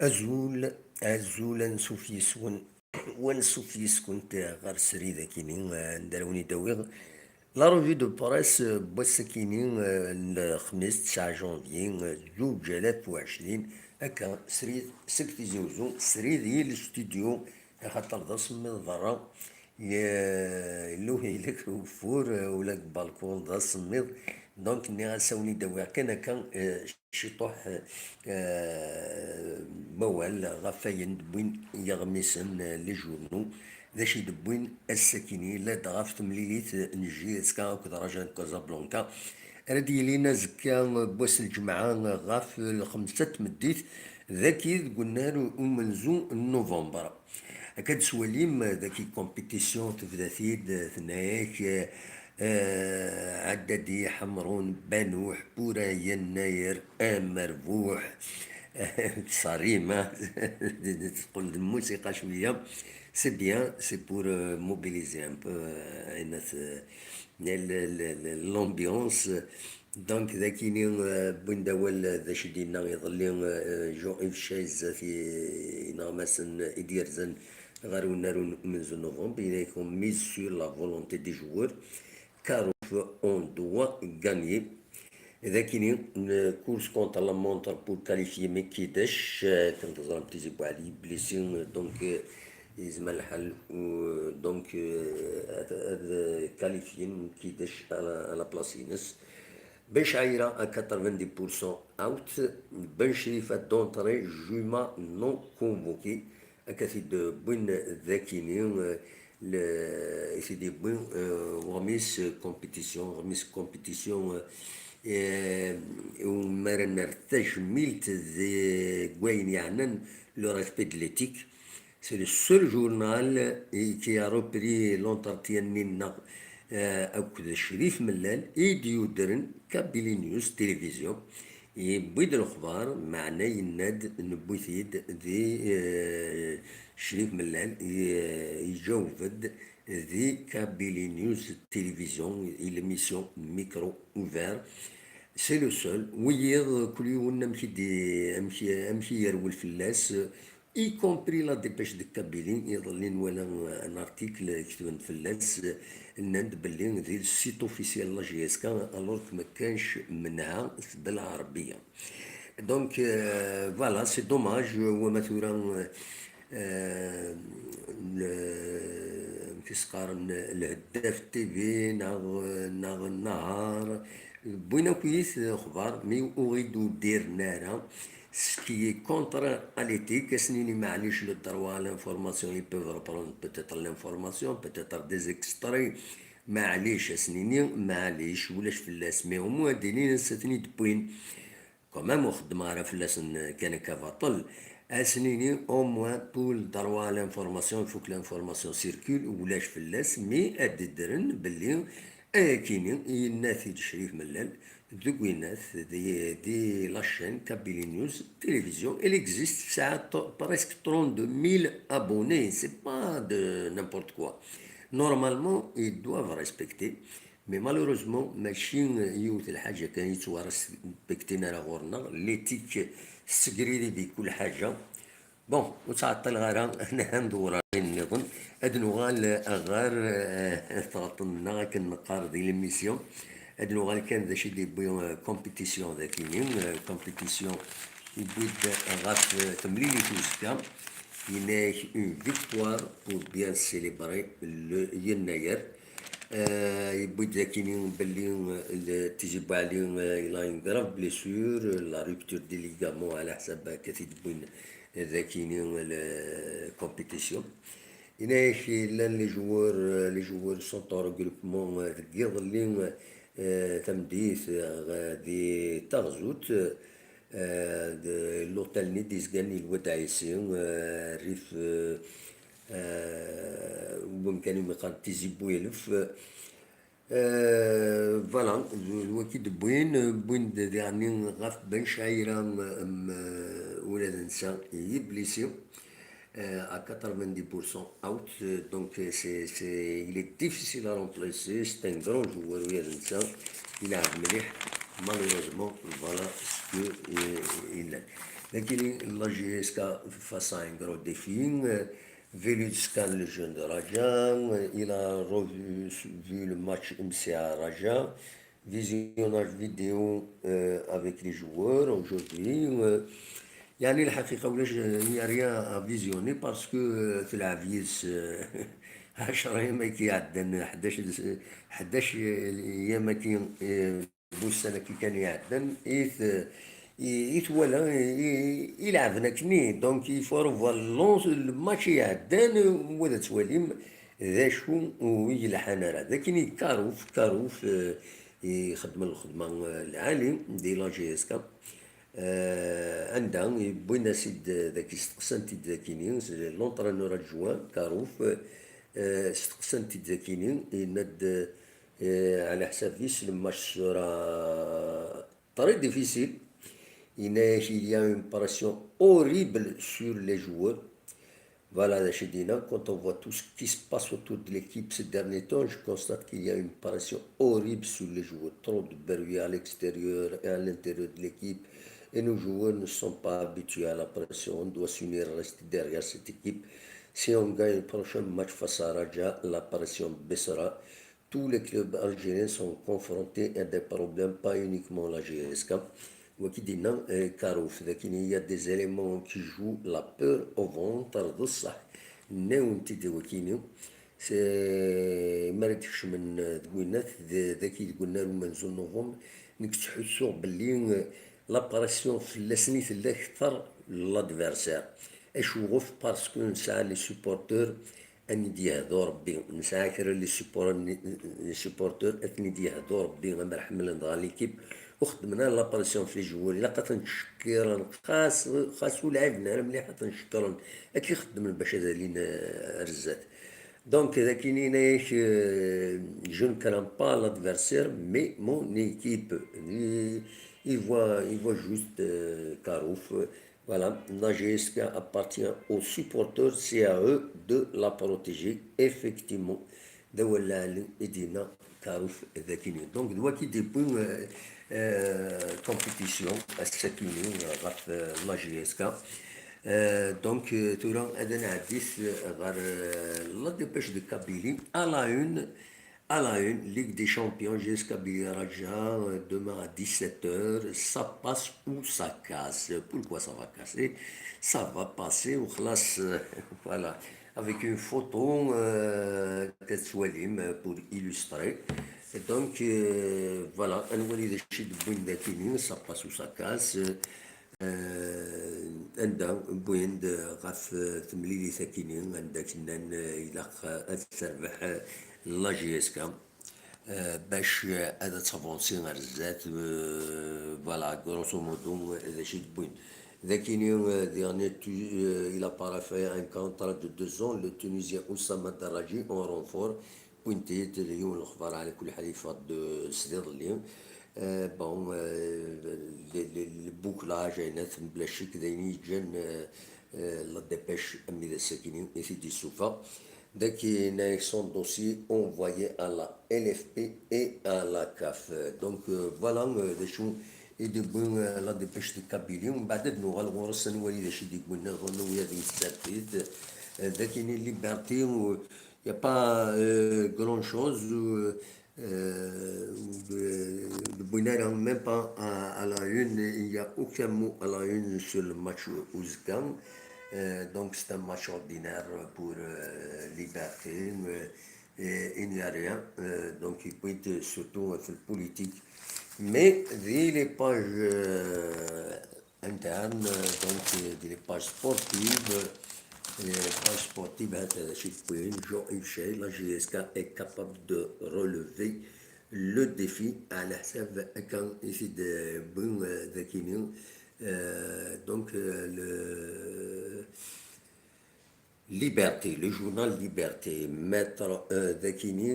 azul ansuf yis-wen wansuf yis-wen ɣer srida kini ndarawni dawiɣ la revue de presse بوسكيني الخميس 9 جونفي 2020 هكا سريد سكتي زوزو سريد هي الاستوديو خاطر ذا سميض برا لوهي لك وفور ولا بالكون ذا سميض دونك ني غاساوني داوي كان هكا شطوح موال غفاين بوين يغمسن لي جورنو ذا شي دبوين الساكني لا دغاف تمليليت نجي سكا كدرجة كازابلانكا ردي لينا زكا بوس الجمعة غاف الخمسة مديت ذاكي قلنا له منزو نوفمبر هكا سواليم ذاكي كومبيتيسيون تبدا ثيد ثناياك عددي حمرون بنوح بورا يناير مربوح صريمة تقول الموسيقى شوية سي بيان سي بور موبيليزي ان بو لومبيونس دونك ذاكيني بوين داول ذا شدينا يظلي جو ايف شايز في نغمسن اديرزن غارو نارو منذ نوفمبر يكون ميز سور لا فولونتي دي جوور كار اون دوا غانيي ذاكيني كورس كونتر لا مونتر بور كاليفيي مي كيداش تنتظر تيزيبو علي بليسيون دونك يزم الحل دونك كاليفيين كيداش على بلاسينس بن شعيرة 90% اوت بن شريفة دونتري جوما نون كونفوكي كثير بن ذاكيني سيدي بن غميس كومبيتيسيون ومرن مرتاج ميلت ذي كوين يعني لو ريسبي دو ليتيك. C'est le seul journal qui a repris l'entretien Nina avec Chérif Mellal et Diodren Kabili News Télévision. Et بيد الأخبار معنا يناد نبوثيد ذي شريف ملال يجوفد ذي كابيلي نيوز تلفزيون l'émission micro ouvert. C'est le seul. ويض كل يوم أمشي يروي الفلاس y compris la dépêche de Kabylie يظلين ولا ان ارتيكل يكتبن في اللانس النند باللي ذي السيت اوفيسيال لا جي اس كا الوغ ما كانش منها بالعربيه دونك فوالا سي دوماج ومثلا كيس قارن الهداف تي في ناغ النهار بوينا كويس اخبار مي اريد دير نارا ce qui est contre à l'éthique, ce n'est معليش le droit à l'information, ils peuvent reprendre peut-être l'information, peut-être des extraits, معليش سنيني معليش ولاش فلاس مي هما دايرين ستني دبوين كمان وخدم على فلاس كان كفاطل اسنيني او موان بول دروا لانفورماسيون فوك لانفورماسيون سيركول ولاش فلاس مي اددرن باللي كاينين يناثي شريف ملال دوكويناث دي لاشين كابيلي نيوز تيليفزيون il existe ساعات presque 32 000 abonnés c'est pas de n'importe quoi normalement ils doivent respecter mais malheureusement ماشي يوث الحاجة كان يتوارث بكتنا غورنا ليتيك السكريري بكل حاجة بون وتعطل غارة هنا ندور نظن ادنو غال اغار تعطلنا كنقار دي ليميسيون ادنو غال كان ذا شي دي بيون كومبيتيسيون ذاكينين كومبيتيسيون يبيد غاف تمليلي توسكا يناك اون فيكتوار بور بيان سيليبري يناير يبيد ذاكينين باللي تيجيب عليهم لاين غراف بليسيور لا رupture دي ليغامون على حساب كثير بين ذاكينين الكومبيتيسيون هناك لان لي جوار سون طون ريغروبمون يظلين تمديث غادي تغزوت لوطال نيديز كاني الودايسين ريف ومكانوا مقاد تيزيبو يلف فوالا الوكيد بوين يعني غاف بن شعيرة ولاد نسا يبليسيو à 90% out, donc il est difficile à remplacer, c'est un grand joueur, il a amené, malheureusement, voilà ce qu'il a. لكن لا جي اس كا face à un gros défi. Velutskan, le jeune de Raja, il a vu le match MCA Raja, visionnage vidéo avec les joueurs aujourd'hui. يعني الحقيقة ولاش هي ريا فيزيوني باسكو في العفيس 10 ايام كي يعدن 11 ايام كي بوسنة كي كان يعدن يتولى يلعبنا كني دونك يفور فوالون الماتش يعدن ولا تواليم ذا شو ويلحن راه لكن كاروف يخدم الخدمة العالي دي لا جي اس كاب عندها بوينا سيد ذاك استقسنتي ذاكيني لونطرينور الجوان كاروف استقسنتي ذاكيني يند على حساب فيس الماتش راه طري ديفيسيل. Il y a une pression horrible sur les joueurs. Voilà, Chedina, quand on voit tout ce qui se passe autour de l'équipe ces derniers temps, je constate qu'il y a une pression horrible sur les joueurs. Trop de bruit à l'extérieur et à l'intérieur de l'équipe. Et nos joueurs ne sont pas habitués à la pression. On doit s'unir, rester derrière cette équipe. Si on gagne le prochain match face à Raja, la pression baissera. Tous les clubs algériens sont confrontés à des problèmes, pas uniquement la GSK. وكيدينا كاروف لكن il y a des éléments qui jouent la peur au ventre بصح ناون تيدي وكينيو سي ما ردكش من تقولنات ذاكي قلنا له منزول نوفمبر انك تحسوا باللي لاباراسيون في اللسنيت اللي اكثر لادفيرسير اشوف باسكو نسعى لي سوبورتور اني دي هذو ربي نسعى كرا لي سوبورتور اثني دي هذو ربي غير حمل نضغى ليكيب وخدمنا لاباريسيون في الجوار الا تنشكرن خاص ولعبنا مليح تنشكرن اكي خدم باش هذا لينا رزات دونك اذا كاينين جو ne crains pas l'adversaire mais mon équipe il voit juste Karouf. Voilà, la GSK appartient aux supporters, c'est à eux de la protéger effectivement. دولة إدينا كاروف ذاكيني دونك دلوقتي دي بوين كومبيتيسيون الساكيني غاف لا جي اس كا دونك تورا هذا نعديس غير لا ديباش دو كابيلي à la une, Ligue des Champions, GS Kabylie Raja, demain à 17h, ça passe ou ça casse. Pourquoi ça va casser? Ça va passer au classe, voilà, avec une photo pour illustrer. Et donc, voilà, un nouveau leadership de Bundakini, ça passe ou ça casse. عندها بويند غاف تمليلي ثاكينين عندك نان إلا تربح لا جي اس كام باش هذا تافونسي غير الزات فوالا غروسو مودو هذا شي بوين ذاكيني ديرني إلا بارافي ان كونترا دو 2 ans le Tunisien Oussama Daraji en renfort بوينتيت اليوم الأخبار على كل حال يفضل سدير اليوم بون لي بوكلاج عينات بلا شك دايني جان لا ديبيش أمي الساكنين في السوفا داكي son dossier envoyé à la LFP et à la CAF donc voilà دا شو يدي بون لا ديبيش دي كابيلي ومن بعد نوغال غورس نولي دا شي دي قلنا غنو ويا دي ستاتيت داكيني ليبرتي y a pas grand chose de bonheur, même pas à la une, il n'y a aucun mot à la une sur le match Ouzgan. Donc c'est un match ordinaire pour Liberté. Il n'y a rien. Donc il peut être surtout un peu politique. Mais les pages internes, donc les pages sportives, les pages sportives, la GSK est capable de relever le défi à la SAV quand ici de bon d'Aquinio. Donc le Liberté, le journal Liberté, Maître Dakini,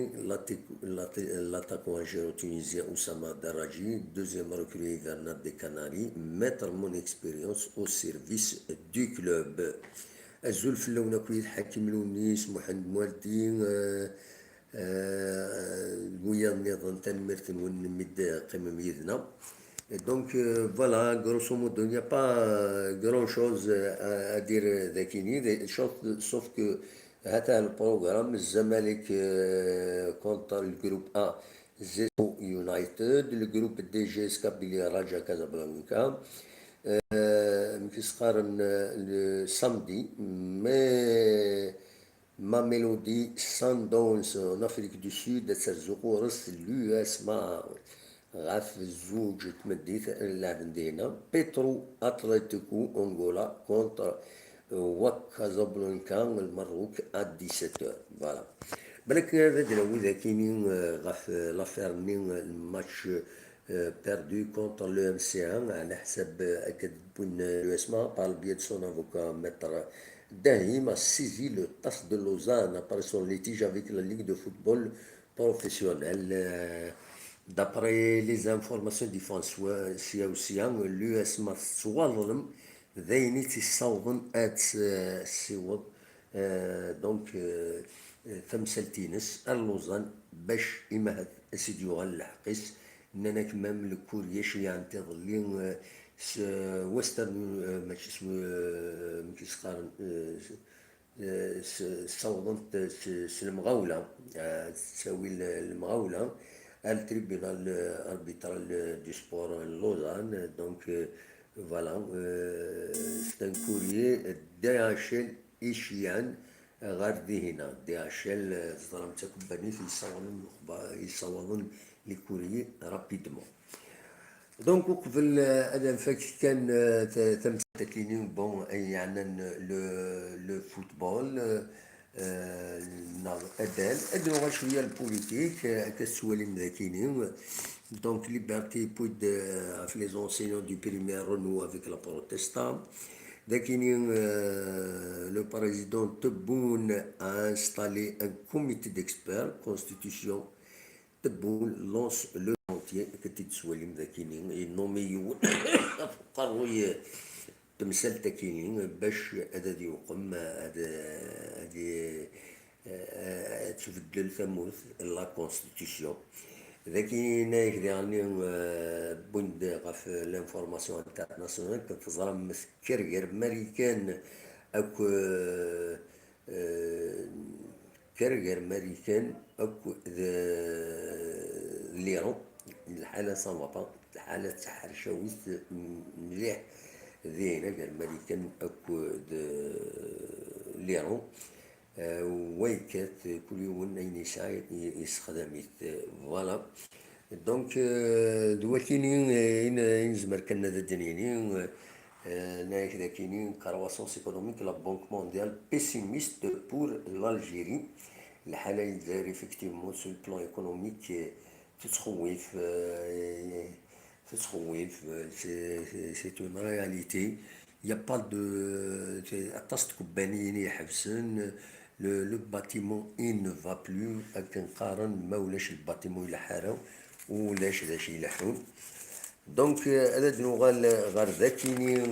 l'attaquant algéro-tunisien Oussama Daraji, deuxième recrue hivernale des Canaries, mettre mon expérience au service du club. الزول في اللون كويت حكيم لونيس محمد موالدي ويا نظام تنمرتن ونمد قيمة ميدنا Et donc voilà, grosso modo, il n'y a pas grand-chose à dire d'Akini, sauf que هذا البروغرام الزمالك contre le groupe A Zeto United, le groupe D GS Kabylie Raja Casablanca, مكيسقارن le samedi, mais Mamelodi Sundowns en Afrique du Sud ترزقوا ورس l'US مع غاف الزوج تمديت اللعب ندينا بيترو اتلتيكو انغولا كونتر وك كازابلانكا المروك ا 17 فوالا بالك هذا دراوي ذا كاينين غاف لافير نين الماتش perdu contre le MCA على حساب أكد بون l'USMA par le biais de son avocat maître Dahim a saisi le TAS de Lausanne après son litige avec la Ligue de football professionnelle. D'après les informations du François Siaoussian, l'USMA تظلم ذيني تيصوضن تسيوض دونك تمثلتينس اللوزان باش إما سيدي الحقيس اننا كمام الكوريا شويه عن تظلين وسترن ماشي اسمه مكيسقارن صوضنت المغاولة تساوي المغاولة التريبيونال اربيترال دو سبور لوزان دونك فوالا ستان كوريي دي اتش ال ايشيان غير دي هنا دي اتش ال ظلام تكبني في يصورون لي كوريي رابيدمون دونك قبل انا فاكر كان تم تكليني بون يعني لو فوتبول ادال ادو شويه البوليتيك كسوالي مذاكينين دونك ليبرتي بود في لي زونسيون دو بريمير رونو افيك لا بروتيستا لكن le président Tebboune a installé un comité d'experts constitution Tebboune lance le chantier كتتسولم ذاكينين ينومي قروي تمثال تكينين باش هذا يقوم هذا تبدل ثموث لا كونستيتيسيون لكن يعني بند غف لانفورماسيون انترناسيونال كتظلم مسكر غير ماريكان اكو كرغر ماريكان اكو ليرون الحالة صنفا الحالة تحرشاويت مليح ذينا غير ماريكان اكو ليرون ويكات كل يوم أين يسعى يستخدمت فوالا دونك دوكينين ينزمر كنا الدنيانين نايك داكينين كرواسونس ايكونوميك لا بنك مونديال بيسيميست بور l'Algérie الحالة الجزائر effectivement sur le plan économique تتخوف c'est une réalité il n'y a pas de الطاس تكبانيين يحبسن لو باتيمون ان ne va plus كنقارن ما ولاش الباتيمون الى حارة ولاش ذا شي يلحون دونك هذا نوغال غير ذاكيني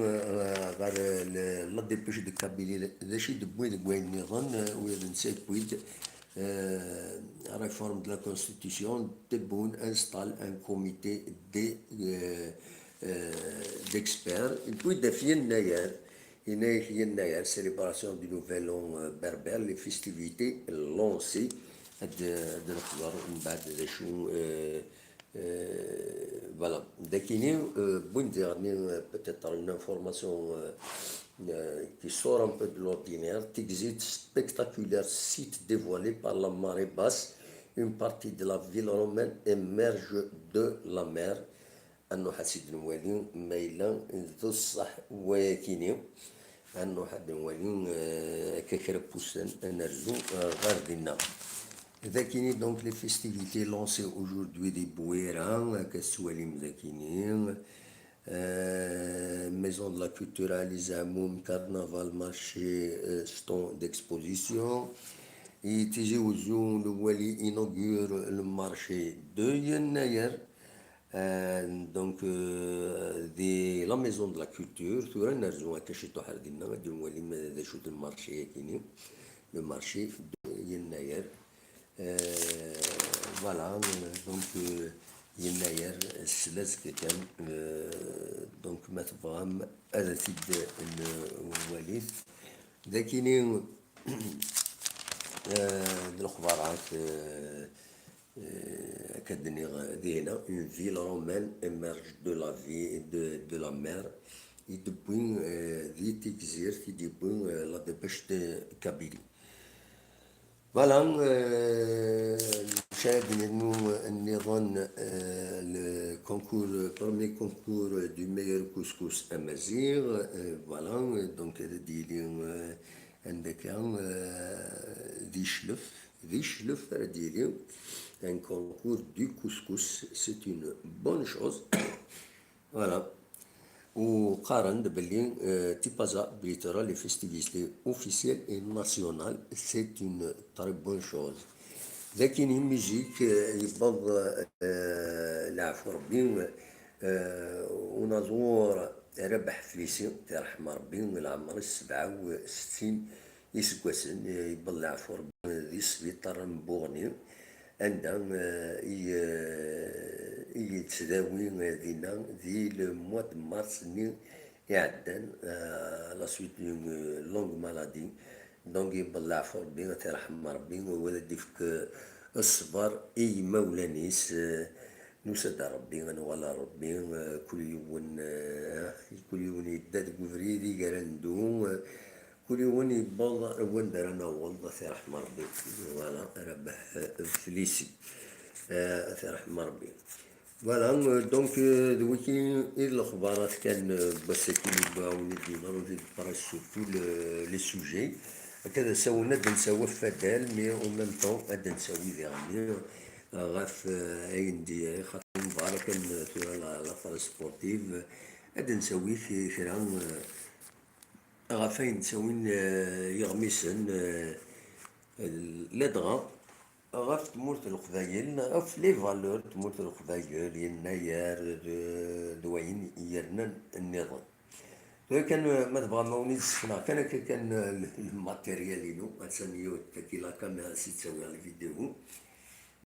غير لا ديبوش دو كابيلي ذا شي دبوي دكوين نظن ويا نسيت بويد réforme de la Constitution, Tebboune installe un comité d'experts. Et puis, il célébration du Nouvel An berbère, les festivités lancées de voilà. Peut-être une information qui sort un peu de l'ordinaire, Exit spectaculaire site dévoilé par la marée basse, une partie de la ville romaine émerge de la mer. أنه حسيد نوالين ميلان ذو الصح وكينيو أنه حد نوالين ككربوسن نرجو غاردنا ذاكيني دونك لي فيستيفيتي لونسي aujourd'hui des بويران كسواليم ذاكيني maison de la culture les Amoum, carnaval, marché, stand d'exposition. Et Tizi-Ouzou, le Wali inaugure le marché de Yennayer. Donc, la maison de la culture, tout le monde a caché tout le marché, le marché de Yennayer. Voilà, donc يناير السلاس كان دونك ما تبغام هذا تبدا الوالد لكن الأخبارات كدني دينا une ville romaine émerge de la vie de la mer يدبوين ذي تجزير يدبوين لا دبشت كابيلي فوالا مشاهدين النظام الكونكور برومي كونكور دو ميور كوسكوس امازيغ فوالا دونك هذا ديالي عندك ذي شلف راه ديالي ان كونكور دو كوسكوس سي اون بون شوز فوالا وقارن باللي تيبازا بلي ترى لي فيستيفيتي اوفيسيال اي ناسيونال سي اون تري بون شوز لكن الميوزيك يبغض العفو ربي ونازور ربح فليسي يرحم ربي العمر 67 يسكوسن يبغض العفو ربي ذي سبيطار مبوغني عندها يتداوي دينا ذي لو موا دو مارس ني يعدن لا سويت دون لونغ مالادي دونك يبلع في ربي تيرحم ربي ولا ديفك الصبر اي مولانيس نوسد ربي ولا ربي كل يوم يداد كفريدي قرندو كل يوم يبال وين درنا والله تيرحم ربي ولا ربح فليسي تيرحم ربي فوالا دونك دويكي الاخبارات كان بس كيبغاو ديما نزيد برا سورتو لي سوجي هكذا ساونا دا نساوي فدال مي اون ميم طون دا نساوي فيغني غاف عين ديالي خاطر مبارك لا سبورتيف دا نساوي في كرا غافين نساوين يغميسن لدغا غاف تمورت القبايل غاف لي فالور تمورت القبايل يناير دوين يرنا النظام كان ما تبغى مونيز سفنا كان الماتيريال ينو اسانيو تاكي لا كاميرا سي تسوي الفيديو